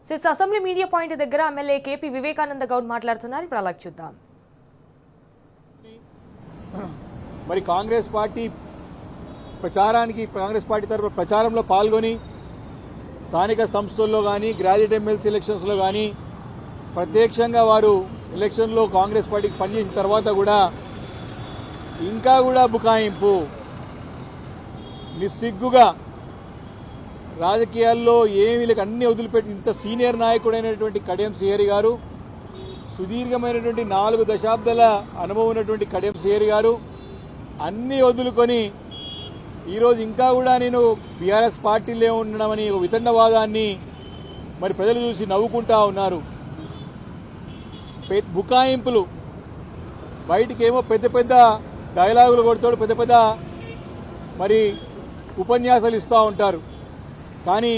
Sys assembly media point దగ్గర MLA KP Vivekananda Goud మాట్లాడుతున్నారు. ఇప్పుడు అలాగే చూద్దాం. మరి కాంగ్రెస్ పార్టీ తరఫున ప్రచారంలో పాల్గొని స్థానిక సంస్థల్లో కానీ గ్రాడ్యుయేట్ ఎమ్మెల్సీ ఎలక్షన్స్లో కానీ ప్రత్యక్షంగా వారు ఎలక్షన్లో కాంగ్రెస్ పార్టీకి పనిచేసిన తర్వాత కూడా ఇంకా కూడా బుకాయింపు నిస్సిగ్గుగా రాజకీయాల్లో ఏమీ లేక అన్ని వదిలిపెట్టి ఇంత సీనియర్ నాయకుడైనటువంటి కడియం శ్రీహరి గారు, సుదీర్ఘమైనటువంటి 4 దశాబ్దాల అనుభవం ఉన్నటువంటి కడియం శ్రీహరి గారు అన్ని వదులుకొని ఈరోజు ఇంకా కూడా నేను బీఆర్ఎస్ పార్టీలో ఉండడమని ఒక వితండవాదాన్ని మరి ప్రజలు చూసి నవ్వుకుంటా ఉన్నారు. బుకాయింపులు బయటికేమో పెద్ద పెద్ద డైలాగులు కొడతాడు, పెద్ద పెద్ద మరి ఉపన్యాసాలు ఇస్తూ ఉంటారు. కానీ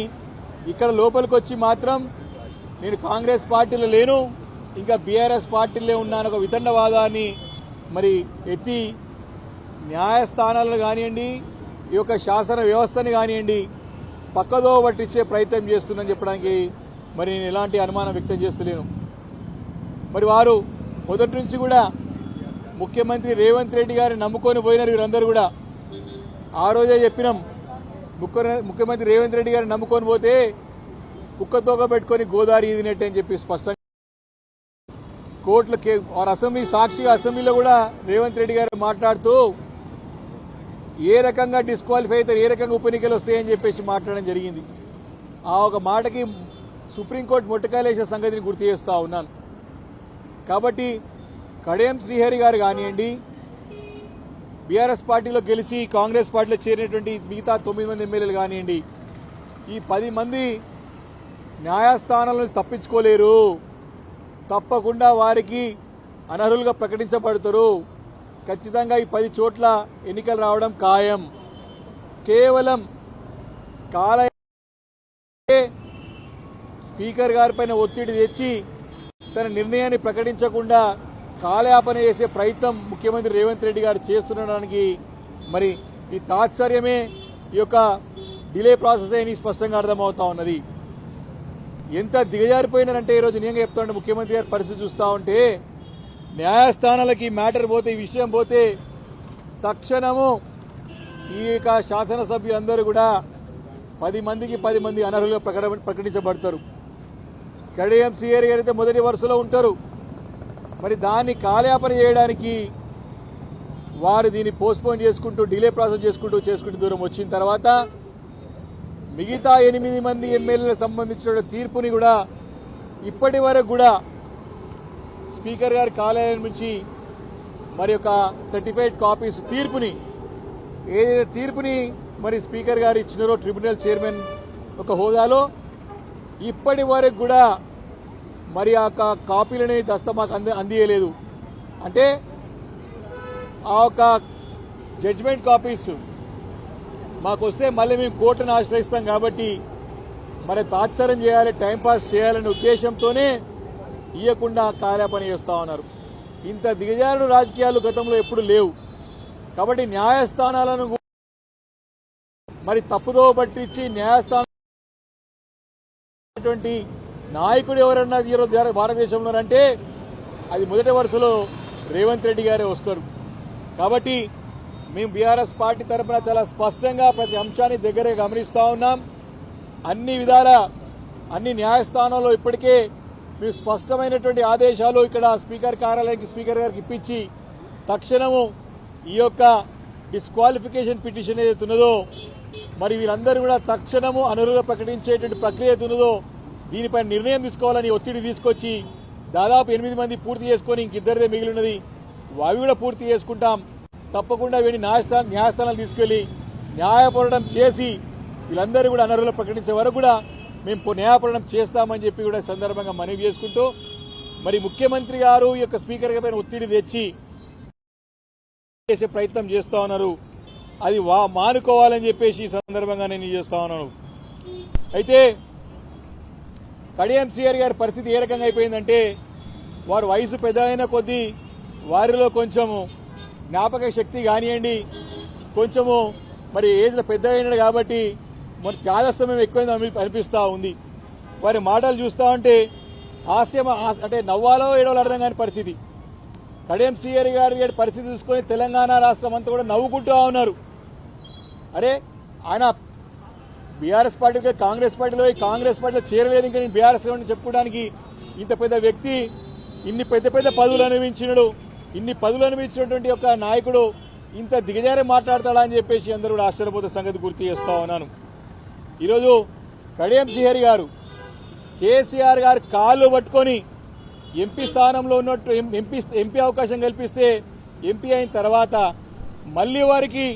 ఇక్కడ లోపలికి వచ్చి మాత్రం నేను కాంగ్రెస్ పార్టీలో లేను, ఇంకా బీఆర్ఎస్ పార్టీలో ఉన్నాను ఒక వితండవాదాన్ని మరి ఎత్తి న్యాయస్థానాలను కానివ్వండి, ఈ యొక్క శాసన వ్యవస్థని కానివ్వండి పక్కదో పట్టించే ప్రయత్నం చేస్తుందని చెప్పడానికి మరి నేను ఎలాంటి అనుమానం వ్యక్తం చేస్తలేను. మరి వారు మొదటి నుంచి కూడా ముఖ్యమంత్రి రేవంత్ రెడ్డి గారిని నమ్ముకొని పోయినారు. వీరందరూ కూడా ఆ రోజే చెప్పినాం, ముఖ్యమంత్రి రేవంత్ రెడ్డి గారిని నమ్ముకొని పోతే కుక్కతోక పెట్టుకొని గోదావరి ఈదినట్టు అని చెప్పి స్పష్టంగా కోర్టుల అసెంబ్లీ సాక్షిగా అసెంబ్లీలో కూడా రేవంత్ రెడ్డి గారు మాట్లాడుతూ ఏ రకంగా డిస్క్వాలిఫై అయితే ఏ రకంగా ఉప ఎన్నికలు వస్తాయని చెప్పేసి మాట్లాడడం జరిగింది. ఆ ఒక మాటకి సుప్రీంకోర్టు మొట్టకాయలేసే సంగతిని గుర్తు చేస్తూ ఉన్నాను. కాబట్టి కడియం శ్రీహరి గారు కానివ్వండి, బీఆర్ఎస్ పార్టీలో గెలిచి కాంగ్రెస్ పార్టీలో చేరినటువంటి మిగతా 9 మంది ఎమ్మెల్యేలు కానివ్వండి, ఈ 10 మంది న్యాయస్థానాల నుంచి తప్పించుకోలేరు. తప్పకుండా వారికి అనర్హులుగా ప్రకటించబడతారు. ఖచ్చితంగా ఈ 10 చోట్ల ఎన్నికలు రావడం ఖాయం. కేవలం స్పీకర్ గారిపైన ఒత్తిడి తెచ్చి తన నిర్ణయాన్ని ప్రకటించకుండా కాలయాపన చేసే ప్రయత్నం ముఖ్యమంత్రి రేవంత్ రెడ్డి గారు చేస్తుండడానికి మరి ఈ తాత్సర్యమే ఈ యొక్క డిలే ప్రాసెస్ అని స్పష్టంగా అర్థమవుతా ఉన్నది. ఎంత దిగజారిపోయినారంటే ఈరోజు నిజంగా చెప్తాంటే ముఖ్యమంత్రి గారి పరిస్థితి చూస్తూ ఉంటే న్యాయస్థానాలకి మ్యాటర్ పోతే, ఈ విషయం పోతే తక్షణము ఈ యొక్క శాసనసభ్యులందరూ కూడా 10 మందికి 10 మంది అనర్హులుగా ప్రకటించబడతారు. కడియం శ్రీహరి గారు అయితే మొదటి వరుసలో ఉంటారు. మరి దాన్ని కాలయాపన చేయడానికి వారు దీన్ని పోస్ట్పోన్ చేసుకుంటూ డిలే ప్రాసెస్ చేసుకుంటూ దూరం వచ్చిన తర్వాత మిగతా 8 మంది ఎమ్మెల్యేలకు సంబంధించిన తీర్పుని కూడా ఇప్పటి వరకు కూడా స్పీకర్ గారి కార్యాలయం నుంచి మరి ఒక సర్టిఫైడ్ కాపీస్ ఏదైతే తీర్పుని మరి స్పీకర్ గారు ఇచ్చినారో ట్రిబ్యునల్ చైర్మన్ ఒక హోదాలో ఇప్పటి వరకు కూడా మరి ఆ కాపీలని మాకు అందియలేదు. అంటే ఆ ఒక జడ్జిమెంట్ కాపీస్ మాకు వస్తే మళ్ళీ మేము కోర్టును ఆశ్రయిస్తాం కాబట్టి మరి తాత్సర్యం చేయాలి, టైంపాస్ చేయాలనే ఉద్దేశంతోనే ఇవ్వకుండా కాలయాపన చేస్తా ఉన్నారు. ఇంత దిగజారుడు రాజకీయాలు గతంలో ఎప్పుడు లేవు. కాబట్టి న్యాయస్థానాలను మరి తప్పుదో పట్టించి న్యాయస్థానం నాయకుడు ఎవరన్నా ఈరోజు భారతదేశంలో అంటే అది మొదటి వరుసలో రేవంత్ రెడ్డి గారే వస్తారు. కాబట్టి మేము బీఆర్ఎస్ పార్టీ తరఫున చాలా స్పష్టంగా ప్రతి అంశాన్ని దగ్గరే గమనిస్తూ ఉన్నాం. అన్ని విధాల అన్ని న్యాయస్థానాల్లో ఇప్పటికే మేము స్పష్టమైనటువంటి ఆదేశాలు ఇక్కడ స్పీకర్ కార్యాలయానికి స్పీకర్ గారికి ఇప్పించి తక్షణము ఈ యొక్క డిస్క్వాలిఫికేషన్ పిటిషన్ ఏదైతే ఉన్నదో మరి వీరందరూ కూడా తక్షణము అనర్హులుగా ప్రకటించేటువంటి ప్రక్రియ ఏదైతే ఉన్నదో దీనిపై నిర్ణయం తీసుకోవాలని ఒత్తిడి తీసుకొచ్చి దాదాపు 8 మంది పూర్తి చేసుకొని ఇంకిద్దరిదే మిగిలి ఉన్నది. అవి కూడా పూర్తి చేసుకుంటాం. తప్పకుండా వీడిని న్యాయస్థానాలు తీసుకెళ్లి న్యాయపోరాటం చేసి వీళ్ళందరూ కూడా అనర్హులు ప్రకటించే వరకు కూడా మేము న్యాయపోరాటం చేస్తామని చెప్పి కూడా సందర్భంగా మనవి చేసుకుంటూ మరి ముఖ్యమంత్రి గారు ఈ యొక్క స్పీకర్ పైన ఒత్తిడి తెచ్చి చేసే ప్రయత్నం చేస్తా ఉన్నారు. అది మానుకోవాలని చెప్పేసి ఈ సందర్భంగా నేను చేస్తా ఉన్నాను. అయితే కడియం శ్రీహరి గారి పరిస్థితి ఏ రకంగా అయిపోయిందంటే వారు వయసు పెద్ద అయిన కొద్దీ వారిలో కొంచెము జ్ఞాపక శక్తి కానివ్వండి, కొంచెము మరి ఏజ్లో పెద్ద అయినాడు కాబట్టి మరి చాదస్తమయం ఎక్కువైంది అనిపిస్తూ ఉంది. వారి మాటలు చూస్తా ఉంటే అంటే నవ్వాలో ఏడవలో అర్థం కాని పరిస్థితి. కడియం శ్రీహరి గారి పరిస్థితి చూసుకొని తెలంగాణ రాష్ట్రం అంతా కూడా నవ్వుకుంటూ ఉన్నారు. అరే ఆయన బీఆర్ఎస్ పార్టీకి కాంగ్రెస్ పార్టీలో చేరలేదు, ఇంకా నేను బీఆర్ఎస్ చెప్పుకోవడానికి ఇంత పెద్ద వ్యక్తి ఇన్ని పెద్ద పెద్ద పదవులు అనుభవించినటువంటి ఒక నాయకుడు ఇంత దిగజారే మాట్లాడతాడా అని చెప్పేసి అందరూ కూడా ఆశ్చర్యపోతే సంగతి గుర్తు చేస్తా ఉన్నాను. ఈరోజు కడియం శ్రీహరి గారు కేసీఆర్ గారు కాళ్ళు పట్టుకొని ఎంపీ స్థానంలో ఉన్నట్టు ఎంపీ అవకాశం కల్పిస్తే ఎంపీ అయిన తర్వాత మళ్లీ వారికి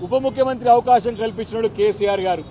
ఉప ముఖ్యమంత్రి అవకాశం కల్పించినాడు కేసీఆర్ గారు.